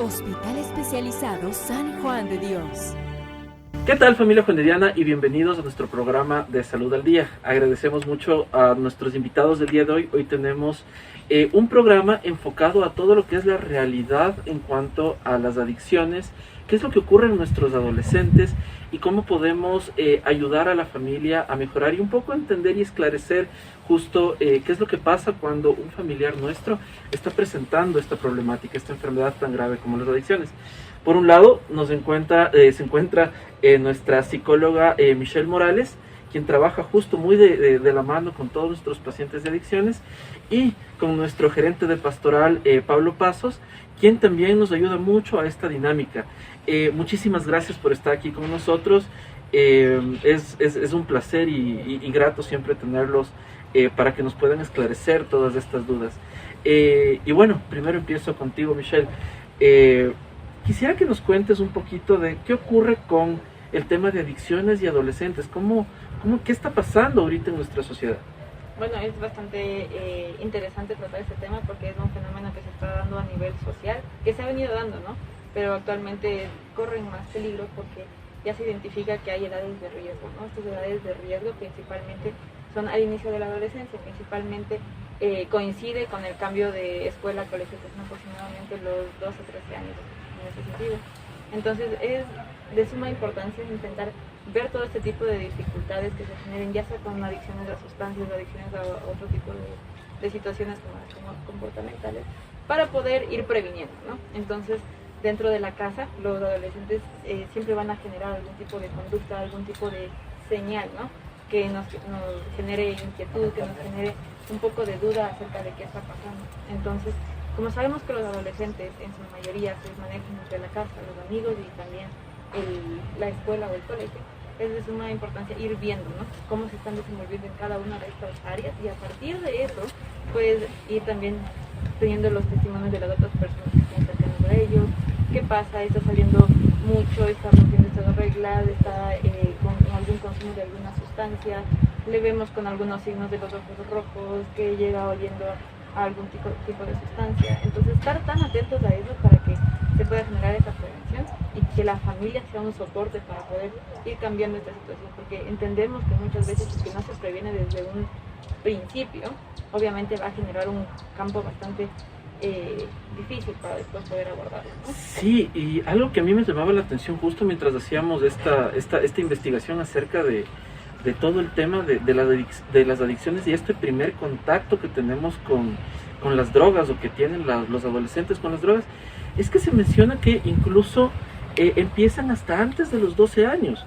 Hospital Especializado San Juan de Dios. ¿Qué tal, familia juanediana? Y bienvenidos a nuestro programa de Salud al Día. Agradecemos mucho a nuestros invitados del día de hoy. Hoy tenemos un programa enfocado a todo lo que es la realidad en cuanto a las adicciones, qué es lo que ocurre en nuestros adolescentes y cómo podemos ayudar a la familia a mejorar y un poco entender y esclarecer justo qué es lo que pasa cuando un familiar nuestro está presentando esta problemática, esta enfermedad tan grave como las adicciones. Por un lado, se encuentra nuestra psicóloga Michelle Morales, quien trabaja justo muy de la mano con todos nuestros pacientes de adicciones, y con nuestro gerente de pastoral, Pablo Pasos, quien también nos ayuda mucho a esta dinámica. Muchísimas gracias por estar aquí con nosotros. Es un placer y grato siempre tenerlos para que nos puedan esclarecer todas estas dudas. Y bueno, primero empiezo contigo, Michelle. Quisiera que nos cuentes un poquito de qué ocurre con el tema de adicciones y adolescentes. ¿Qué está pasando ahorita en nuestra sociedad? Bueno, es bastante interesante tratar este tema porque es un fenómeno que se está dando a nivel social, que se ha venido dando, ¿no? Pero actualmente corren más peligro porque ya se identifica que hay edades de riesgo, ¿no? Estas edades de riesgo principalmente son al inicio de la adolescencia, principalmente coincide con el cambio de escuela a colegio, que son aproximadamente los 12 o 13 años en ese sentido. Entonces es de suma importancia intentar ver todo este tipo de dificultades que se generen, ya sea con adicciones a sustancias, adicciones a otro tipo de situaciones como comportamentales, para poder ir previniendo, ¿no? Entonces, dentro de la casa, los adolescentes siempre van a generar algún tipo de conducta, algún tipo de señal, ¿no? Que nos genere inquietud, que nos genere un poco de duda acerca de qué está pasando. Entonces, como sabemos que los adolescentes en su mayoría se manejan entre la casa, los amigos y también la escuela o el colegio, es de suma importancia ir viendo, ¿no? Cómo se están desenvolviendo en cada una de estas áreas, y a partir de eso, pues ir también teniendo los testimonios de las otras personas que están cercanas a ellos. ¿Qué pasa? ¿Está saliendo mucho? ¿Está rompiendo estas reglas? ¿Está con algún consumo de alguna sustancia? Le vemos con algunos signos de los ojos rojos, que llega oyendo a algún tipo de sustancia. Entonces, estar tan atentos a eso para que se pueda generar esa prevención y que la familia sea un soporte para poder ir cambiando esta situación, porque entendemos que muchas veces si no se previene desde un principio, obviamente va a generar un campo bastante difícil para después poder abordarlo, ¿no? Sí, y algo que a mí me llamaba la atención justo mientras hacíamos esta investigación acerca de todo el tema de las adicciones y este primer contacto que tenemos con las drogas, o que tienen los adolescentes con las drogas, es que se menciona que incluso empiezan hasta antes de los 12 años.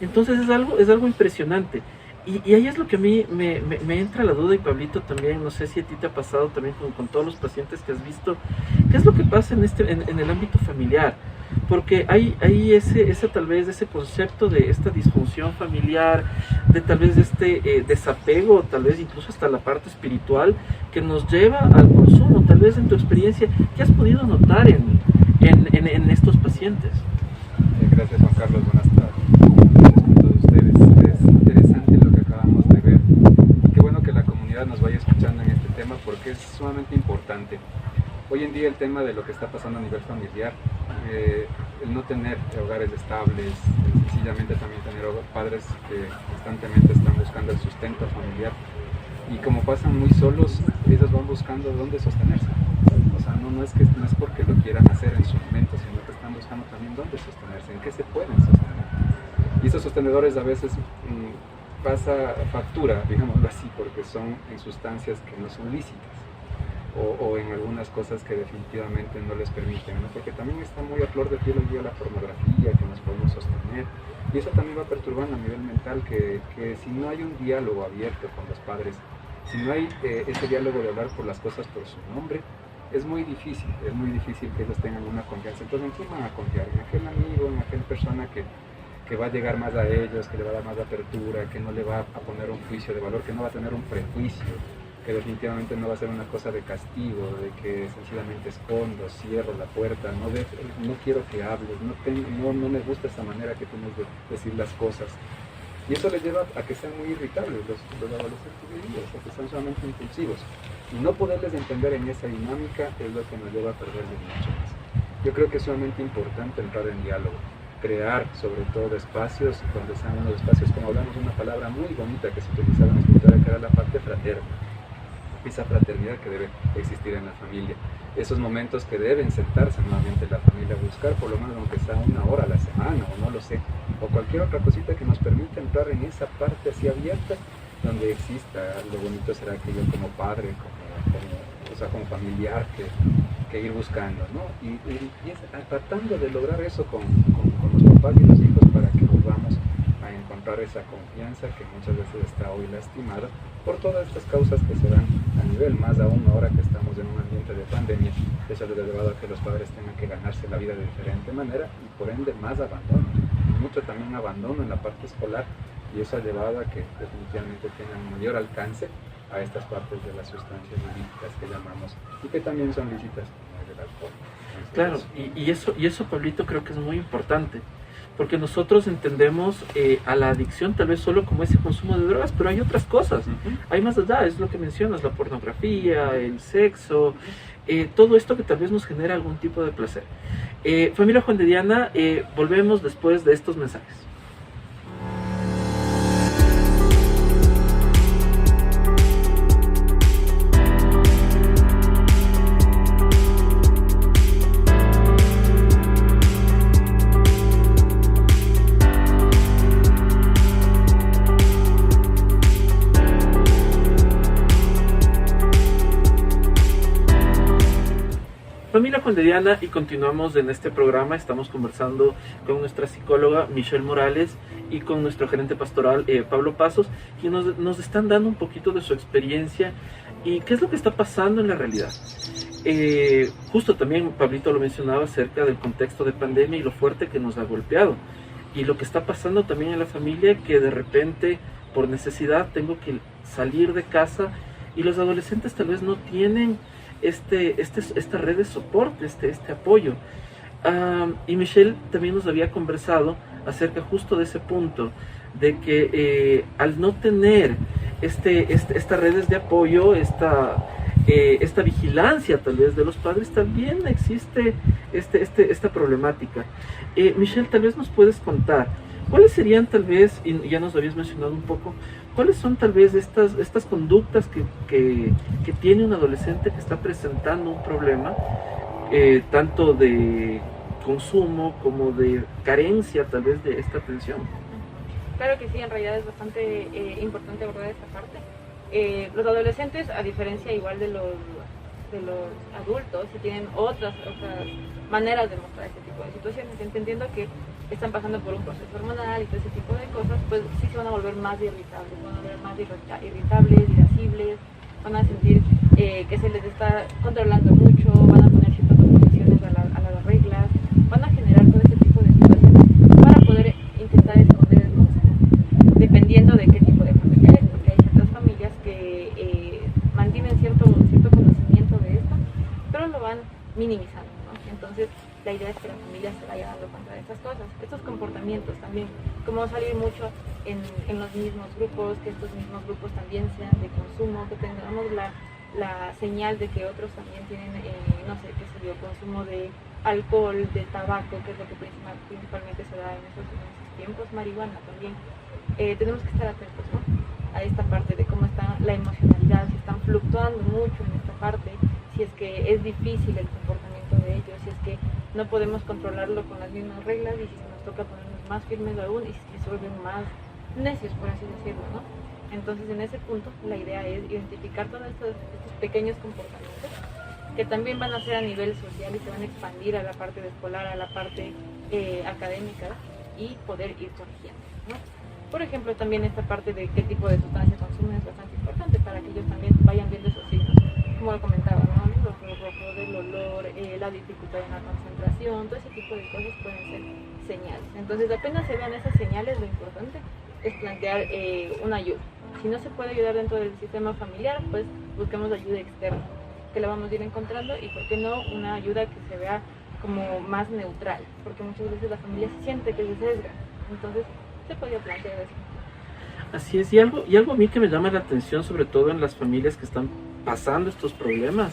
Entonces es algo impresionante. Y ahí es lo que a mí me entra la duda, y Pablito también, no sé si a ti te ha pasado también con todos los pacientes que has visto, ¿qué es lo que pasa en el ámbito familiar? Porque hay tal vez ese concepto de esta disfunción familiar, de tal vez este desapego, tal vez incluso hasta la parte espiritual, que nos lleva al consumo. Tal vez en tu experiencia, ¿qué has podido notar en estos pacientes? Gracias, Juan Carlos, buenas tardes. Gracias con todos ustedes. Es interesante lo que acabamos de ver, y qué bueno que la comunidad nos vaya escuchando en este tema porque es sumamente importante. Hoy en día el tema de lo que está pasando a nivel familiar, el no tener hogares estables, sencillamente también tener padres que constantemente están buscando el sustento familiar, y como pasan muy solos, ellos van buscando dónde sostenerse. O sea, no es porque lo quieran hacer en su momento, sino que están buscando también dónde sostenerse, en qué se pueden sostener. Y esos sostenedores a veces pasa factura, digámoslo así, porque son en sustancias que no son lícitas. O en algunas cosas que definitivamente no les permiten, ¿no? Porque también está muy a flor de piel hoy día la pornografía, que nos podemos sostener, y eso también va perturbando a nivel mental, que si no hay un diálogo abierto con los padres, si no hay ese diálogo de hablar por las cosas por su nombre, es muy difícil que ellos tengan una confianza. Entonces, ¿en quién van a confiar? En aquel amigo, en aquella persona que va a llegar más a ellos, que le va a dar más apertura, que no le va a poner un juicio de valor, que no va a tener un prejuicio, que definitivamente no va a ser una cosa de castigo, de que sencillamente escondo, cierro la puerta, no quiero que hables, no me gusta esa manera que tienes de decir las cosas. Y eso les lleva a que sean muy irritables los adolescentes de hoy día, o que sean solamente impulsivos. Y no poderles entender en esa dinámica es lo que nos lleva a perderles mucho más. Yo creo que es sumamente importante entrar en diálogo, crear sobre todo espacios donde sean unos espacios, como hablamos de una palabra muy bonita que se utilizaba en la escritura, que era la parte fraterna, esa fraternidad que debe existir en la familia, esos momentos que deben sentarse nuevamente la familia a buscar, por lo menos aunque sea 1 hora a la semana o no lo sé, o cualquier otra cosita que nos permita entrar en esa parte así abierta donde exista. Lo bonito será que yo como padre, como familiar, que ir buscando, ¿no? Y es tratando de lograr eso con los papás y los hijos para que volvamos a encontrar esa confianza que muchas veces está hoy lastimada por todas estas causas que se dan a nivel, más aún ahora que estamos en un ambiente de pandemia. Eso ha llevado a que los padres tengan que ganarse la vida de diferente manera y por ende más abandono, y mucho también abandono en la parte escolar, y eso ha llevado a que definitivamente tengan mayor alcance a estas partes de las sustancias ilícitas que llamamos y que también son lícitas, como el alcohol. Claro, y eso, Pablito, creo que es muy importante, porque nosotros entendemos a la adicción tal vez solo como ese consumo de drogas, pero hay otras cosas, hay más allá, es lo que mencionas, la pornografía, el sexo, todo esto que tal vez nos genera algún tipo de placer. Familia Juan de Diana, volvemos después de estos mensajes. Familia Juan de Diana, y continuamos en este programa. Estamos conversando con nuestra psicóloga Michelle Morales y con nuestro gerente pastoral Pablo Pasos, quienes nos están dando un poquito de su experiencia y qué es lo que está pasando en la realidad. Justo también Pablito lo mencionaba acerca del contexto de pandemia y lo fuerte que nos ha golpeado, y lo que está pasando también en la familia, que de repente por necesidad tengo que salir de casa y los adolescentes tal vez no tienen esta red de soporte, este apoyo. Y Michelle también nos había conversado acerca justo de ese punto, de que al no tener estas redes de apoyo, esta vigilancia tal vez de los padres, también existe esta problemática. Michelle, tal vez nos puedes contar cuáles serían tal vez, y ya nos habías mencionado un poco, cuáles son tal vez estas conductas que tiene un adolescente que está presentando un problema, tanto de consumo como de carencia tal vez de esta atención. Claro que sí, en realidad es bastante importante abordar esta parte. Los adolescentes, a diferencia igual de los adultos, si tienen otras maneras de mostrar este tipo de situaciones, entendiendo que están pasando por un proceso hormonal y todo ese tipo de cosas, pues sí se van a volver más irritables, van a volver más irritables, irascibles, van a sentir que se les está controlando mucho, van a poner ciertas oposiciones a las reglas, van a generar todo ese tipo de situaciones para poder intentar esconder el consumo, dependiendo de qué tipo de familia es, porque hay ciertas familias que mantienen cierto conocimiento de esto, pero lo van minimizando, ¿no? Entonces la idea es que la familia se vaya dando cuenta de estas cosas, estos comportamientos también, como salir mucho en los mismos grupos, que estos mismos grupos también sean de consumo, que tengamos la señal de que otros también tienen, no sé, qué sé yo, consumo de alcohol, de tabaco, que es lo que principalmente se da en esos tiempos, marihuana también. Tenemos que estar atentos, ¿no?, a esta parte de cómo está la emocionalidad, si están fluctuando mucho en esta parte, si es que es difícil el comportamiento de ellos, si es que no podemos controlarlo con las mismas reglas, y si nos toca ponernos más firmes aún, y si se vuelven más necios, por así decirlo, ¿no? Entonces, en ese punto, la idea es identificar todos estos pequeños comportamientos que también van a ser a nivel social y se van a expandir a la parte escolar, a la parte académica, y poder ir corrigiendo, ¿no? Por ejemplo, también esta parte de qué tipo de sustancia consumen es bastante importante para que ellos también vayan viendo esos signos, como lo comentaba, ¿no? Los rojos, el olor, la dificultad en la concentración, todo ese tipo de cosas pueden ser señales. Entonces, apenas se vean esas señales, lo importante es plantear una ayuda. Si no se puede ayudar dentro del sistema familiar, pues busquemos ayuda externa, que la vamos a ir encontrando, y por qué no una ayuda que se vea como más neutral, porque muchas veces la familia siente que se sesga, entonces se podría plantear eso. Así es, y algo a mí que me llama la atención, sobre todo en las familias que están pasando estos problemas,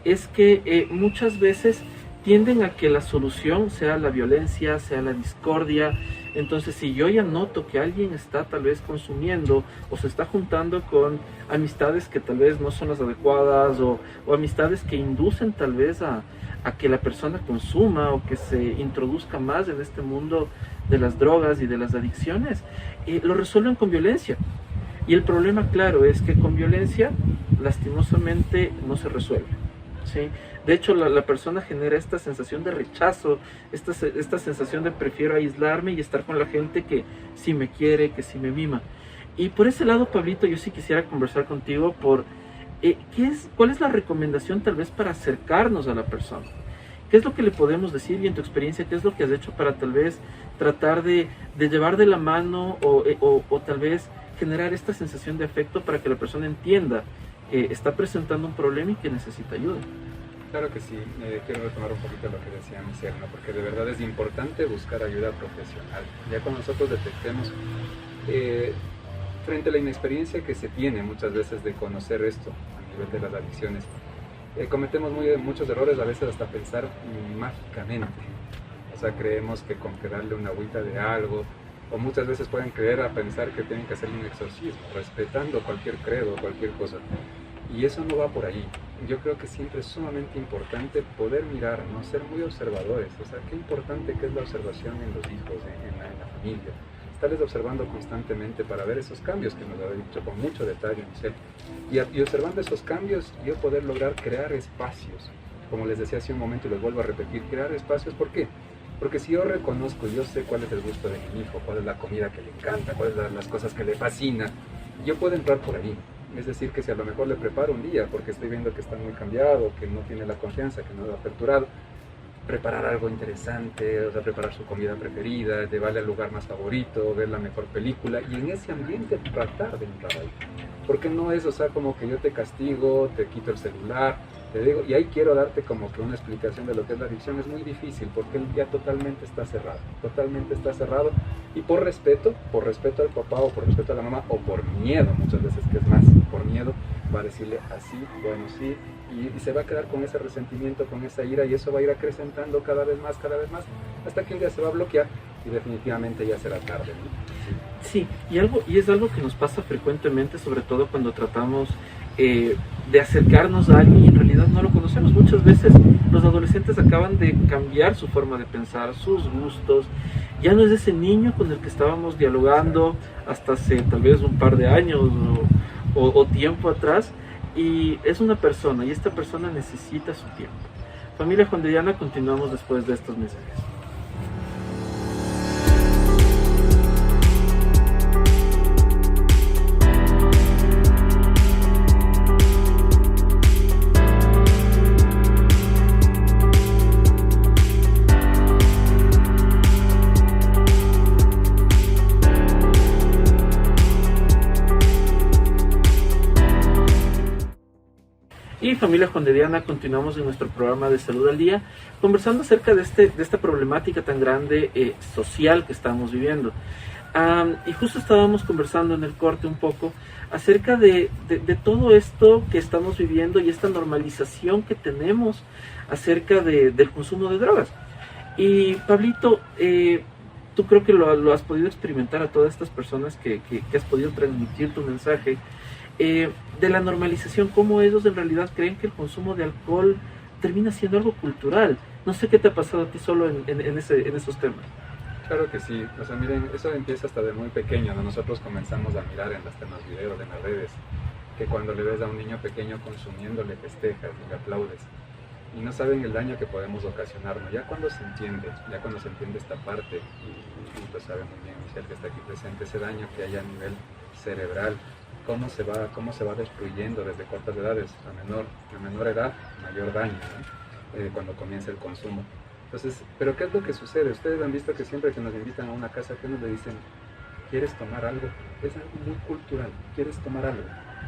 es que muchas veces tienden a que la solución sea la violencia, sea la discordia. Entonces, si yo ya noto que alguien está tal vez consumiendo o se está juntando con amistades que tal vez no son las adecuadas, o amistades que inducen tal vez a que la persona consuma o que se introduzca más en este mundo de las drogas y de las adicciones, lo resuelven con violencia. Y el problema, claro, es que con violencia lastimosamente no se resuelve, ¿sí? De hecho, la persona genera esta sensación de rechazo, esta sensación de prefiero aislarme y estar con la gente que sí me quiere, que sí me mima. Y por ese lado, Pablito, yo sí quisiera conversar contigo por ¿cuál es la recomendación tal vez para acercarnos a la persona? ¿Qué es lo que le podemos decir? Y en tu experiencia, ¿qué es lo que has hecho para tal vez tratar de llevar de la mano o tal vez generar esta sensación de afecto para que la persona entienda que está presentando un problema y que necesita ayuda? Claro que sí, quiero retomar un poquito lo que decía Michelle, ¿no? Porque de verdad es importante buscar ayuda profesional. Ya cuando nosotros detectemos, frente a la inexperiencia que se tiene muchas veces de conocer esto a nivel de las adicciones, cometemos muchos errores, a veces hasta pensar mágicamente. O sea, creemos que con que darle una agüita de algo, o muchas veces pueden creer a pensar que tienen que hacerle un exorcismo, respetando cualquier credo, cualquier cosa. Y eso no va por ahí. Yo creo que siempre es sumamente importante poder mirar, ¿no? Ser muy observadores. O sea, qué importante que es la observación en los hijos, en la familia. Estarles observando constantemente para ver esos cambios que nos ha dicho con mucho detalle, Michelle. Y observando esos cambios, yo poder lograr crear espacios. Como les decía hace un momento y les vuelvo a repetir, crear espacios. ¿Por qué? Porque si yo reconozco, yo sé cuál es el gusto de mi hijo, cuál es la comida que le encanta, cuáles son las cosas que le fascinan, yo puedo entrar por ahí. Es decir, que si a lo mejor le preparo un día porque estoy viendo que está muy cambiado, que no tiene la confianza, que no lo ha aperturado, preparar algo interesante, o sea, preparar su comida preferida, llevarle al lugar más favorito, ver la mejor película, y en ese ambiente tratar de entrar ahí. Porque no es, o sea, como que yo te castigo, te quito el celular, te digo, y ahí quiero darte como que una explicación de lo que es la adicción. Es muy difícil porque él ya totalmente está cerrado, y por respeto al papá o por respeto a la mamá o por miedo, muchas veces que es más, por miedo, va a decirle así, bueno, sí, y se va a quedar con ese resentimiento, con esa ira, y eso va a ir acrecentando cada vez más, hasta que un día se va a bloquear y definitivamente ya será tarde, ¿no? Sí, y es algo que nos pasa frecuentemente, sobre todo cuando tratamos de acercarnos a alguien y en realidad no lo conocemos. Muchas veces los adolescentes acaban de cambiar su forma de pensar, sus gustos. Ya no es ese niño con el que estábamos dialogando hasta hace tal vez un par de años o tiempo atrás, y es una persona, y esta persona necesita su tiempo. Familia Juan-de-Diana, continuamos después de estos mensajes. Y familia Juan-de-Diana, continuamos en nuestro programa de Salud al Día, conversando acerca de esta problemática tan grande social que estamos viviendo. Y justo estábamos conversando en el corte un poco acerca de todo esto que estamos viviendo y esta normalización que tenemos acerca del consumo de drogas. Y Pablito, tú creo que lo has podido experimentar a todas estas personas que has podido transmitir tu mensaje. De la normalización, cómo ellos en realidad creen que el consumo de alcohol termina siendo algo cultural. No sé qué te ha pasado a ti solo en esos temas. Claro que sí, o sea, miren, eso empieza hasta de muy pequeño, ¿no? Nosotros comenzamos a mirar en los videos, en las redes, que cuando le ves a un niño pequeño consumiendo, le festejas y le aplaudes. Y no saben el daño que podemos ocasionarnos. Ya cuando se entiende esta parte, y lo sabe muy bien Michelle, que está aquí presente, ese daño que hay a nivel cerebral, cómo se va destruyendo desde cortas edades. A menor edad, mayor daño, ¿no? Cuando comienza el consumo. Entonces, ¿pero qué es lo que sucede? Ustedes han visto que siempre que nos invitan a una casa, ¿qué nos le dicen? ¿Quieres tomar algo? Es algo muy cultural, ¿quieres tomar algo?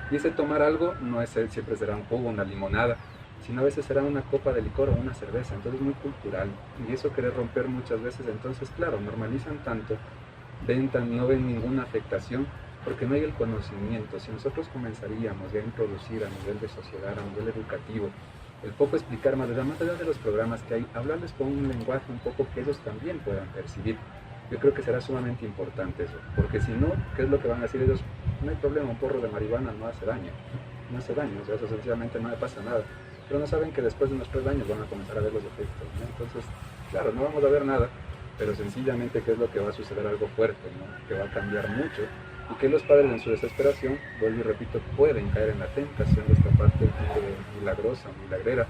Y ese tomar algo no es siempre será un jugo, una limonada, sino a veces será una copa de licor o una cerveza. Entonces es muy cultural, y eso quiere romper muchas veces. Entonces, claro, normalizan tanto, no ven ninguna afectación, porque no hay el conocimiento. Si nosotros comenzaríamos ya a introducir a nivel de sociedad, a nivel educativo, el poco explicar más allá de los programas que hay, hablarles con un lenguaje un poco que ellos también puedan percibir. Yo creo que será sumamente importante eso, porque si no, ¿qué es lo que van a decir ellos? No hay problema, un porro de marihuana no hace daño, o sea, eso sencillamente no le pasa nada, pero no saben que después de unos 3 años van a comenzar a ver los efectos, ¿no? Entonces, claro, no vamos a ver nada, pero sencillamente qué es lo que va a suceder, algo fuerte, ¿no? Que va a cambiar mucho, y que los padres en su desesperación, vuelvo y repito, pueden caer en la tentación de esta parte milagrosa, milagrera,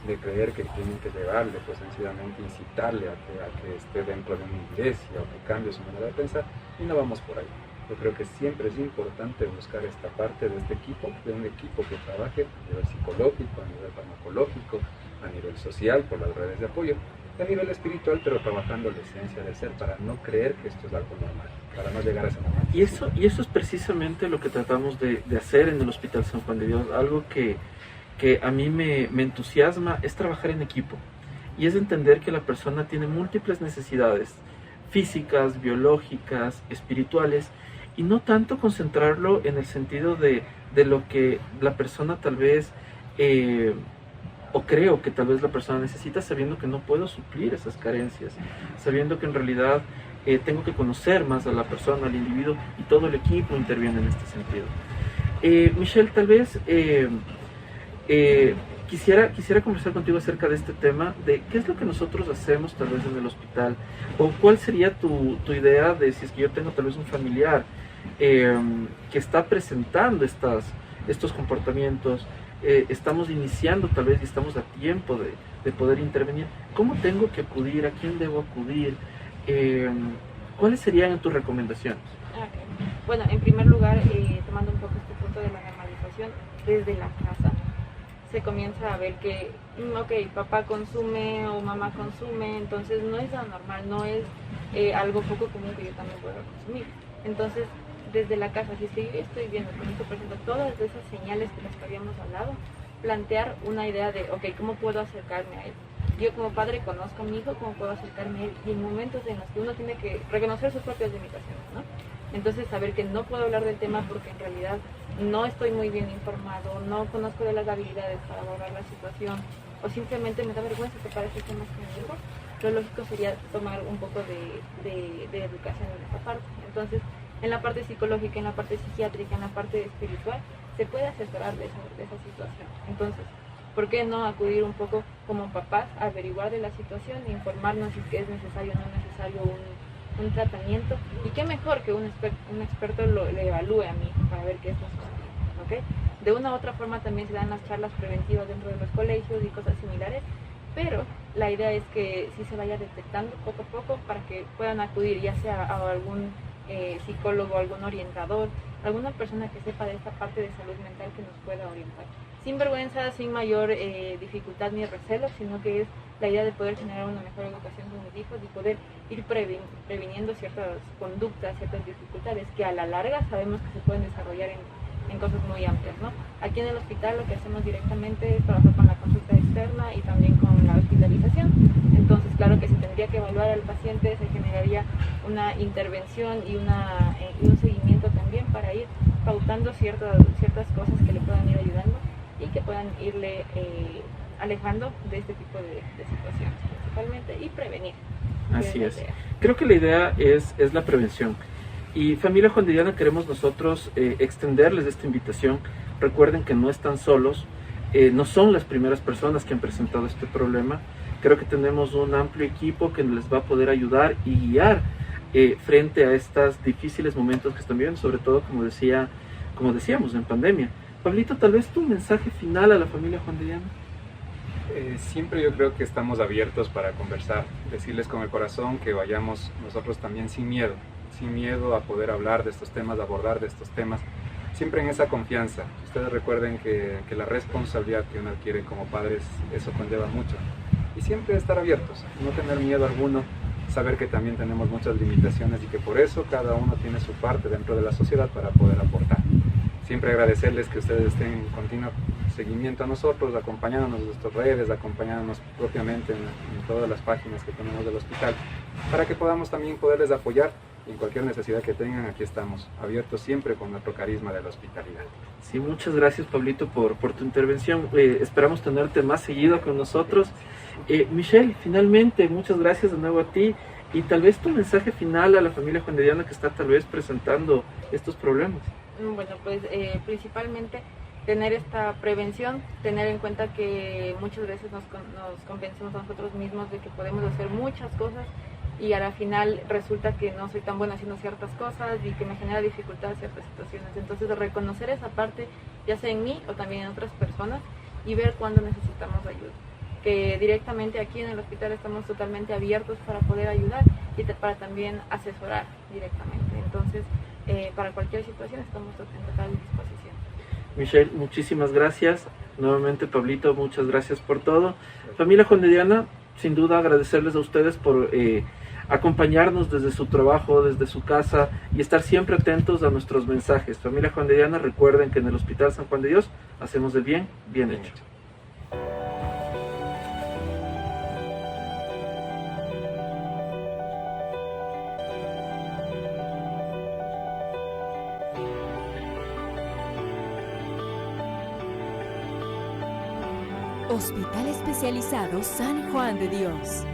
de creer que tienen que llevarle, pues sencillamente incitarle a que esté dentro de una iglesia o que cambie su manera de pensar, y no vamos por ahí. Yo creo que siempre es importante buscar esta parte de este equipo, de un equipo que trabaje a nivel psicológico, a nivel farmacológico, a nivel social, por las redes de apoyo, y a nivel espiritual, pero trabajando la esencia del ser para no creer que esto es algo normal, para no llegar a esa normal. Y eso es precisamente lo que tratamos de hacer en el Hospital San Juan de Dios, algo que a mí me entusiasma, es trabajar en equipo, y es entender que la persona tiene múltiples necesidades físicas, biológicas, espirituales, y no tanto concentrarlo en el sentido de lo que la persona tal vez, o creo que tal vez la persona necesita, sabiendo que no puedo suplir esas carencias, sabiendo que en realidad tengo que conocer más a la persona, al individuo, y todo el equipo interviene en este sentido. Michelle, tal vez quisiera conversar contigo acerca de este tema, de qué es lo que nosotros hacemos tal vez en el hospital, o cuál sería tu idea de si es que yo tengo tal vez un familiar que está presentando estos comportamientos, estamos iniciando tal vez y estamos a tiempo de poder intervenir. ¿Cómo tengo que acudir? ¿A quién debo acudir? ¿Cuáles serían tus recomendaciones? Okay. Bueno, en primer lugar, tomando un poco este punto de la normalización, desde la casa se comienza a ver que, ok, papá consume o mamá consume, entonces no es anormal, no es algo poco común que yo también pueda consumir. Entonces, desde la casa, si es que yo estoy viendo que mi hijo presenta todas esas señales de las que habíamos hablado, plantear una idea de, ok, ¿cómo puedo acercarme a él? Yo como padre conozco a mi hijo, ¿cómo puedo acercarme a él? Y en momentos en los que uno tiene que reconocer sus propias limitaciones, ¿no? Entonces saber que no puedo hablar del tema porque en realidad no estoy muy bien informado, no conozco de las habilidades para abordar la situación, o simplemente me da vergüenza tocar estos temas conmigo, lo lógico sería tomar un poco de educación en esa parte. Entonces, en la parte psicológica, en la parte psiquiátrica, en la parte espiritual, se puede asesorar de esa situación. Entonces, ¿por qué no acudir un poco como papás a averiguar de la situación e informarnos si es necesario o no es necesario un tratamiento? Y qué mejor que un experto le evalúe a mi hijo para ver qué está sucediendo, ¿okay? De una u otra forma también se dan las charlas preventivas dentro de los colegios y cosas similares, pero la idea es que sí se vaya detectando poco a poco para que puedan acudir ya sea a algún psicólogo, algún orientador, alguna persona que sepa de esta parte de salud mental que nos pueda orientar. Sin vergüenza, sin mayor dificultad ni recelo, sino que es la idea de poder generar una mejor educación con mis hijos y poder ir previniendo ciertas conductas, ciertas dificultades que a la larga sabemos que se pueden desarrollar en cosas muy amplias, ¿no? Aquí en el hospital lo que hacemos directamente es trabajar con la consulta externa y también con la hospitalización. Entonces, claro que se tendría que evaluar al paciente, se generaría una intervención y un seguimiento también para ir pautando ciertas cosas que le puedan ir ayudando y que puedan irle alejando de este tipo de situaciones principalmente y prevenir. Así es. Creo que la idea es la prevención. Y familia Juan de Diana, queremos nosotros extenderles esta invitación. Recuerden que no están solos, no son las primeras personas que han presentado este problema. Creo que tenemos un amplio equipo que les va a poder ayudar y guiar frente a estos difíciles momentos que están viviendo, sobre todo como decíamos en pandemia. Pablito, tal vez tu mensaje final a la familia Juan de Diana. Siempre yo creo que estamos abiertos para conversar, decirles con el corazón que vayamos nosotros también sin miedo a poder hablar de estos temas, abordar de estos temas, siempre en esa confianza. Ustedes recuerden que la responsabilidad que uno adquiere como padres, eso conlleva mucho. Y siempre estar abiertos, no tener miedo alguno, saber que también tenemos muchas limitaciones y que por eso cada uno tiene su parte dentro de la sociedad para poder aportar. Siempre agradecerles que ustedes estén en continuo seguimiento a nosotros, acompañándonos en nuestras redes, acompañándonos propiamente en todas las páginas que tenemos del hospital, para que podamos también poderles apoyar en cualquier necesidad que tengan. Aquí estamos, abiertos siempre con nuestro carisma de la hospitalidad. Sí, muchas gracias, Pablito, por tu intervención. Esperamos tenerte más seguido con nosotros. Michelle, finalmente, muchas gracias de nuevo a ti, y tal vez tu mensaje final a la familia Juan de Diana que está tal vez presentando estos problemas. Bueno, pues principalmente tener esta prevención, tener en cuenta que muchas veces nos convencemos a nosotros mismos de que podemos hacer muchas cosas y a la final resulta que no soy tan buena haciendo ciertas cosas y que me genera dificultades ciertas situaciones. Entonces, reconocer esa parte, ya sea en mí o también en otras personas, y ver cuándo necesitamos ayuda. Que directamente aquí en el hospital estamos totalmente abiertos para poder ayudar y para también asesorar directamente. Entonces, para cualquier situación estamos en total disposición. Michelle, muchísimas gracias. Nuevamente, Pablito, muchas gracias por todo. Familia Juan de Diana, sin duda agradecerles a ustedes por acompañarnos desde su trabajo, desde su casa, y estar siempre atentos a nuestros mensajes. Familia Juan de Diana, recuerden que en el Hospital San Juan de Dios hacemos el bien, bien hecho. Hospital Especializado San Juan de Dios.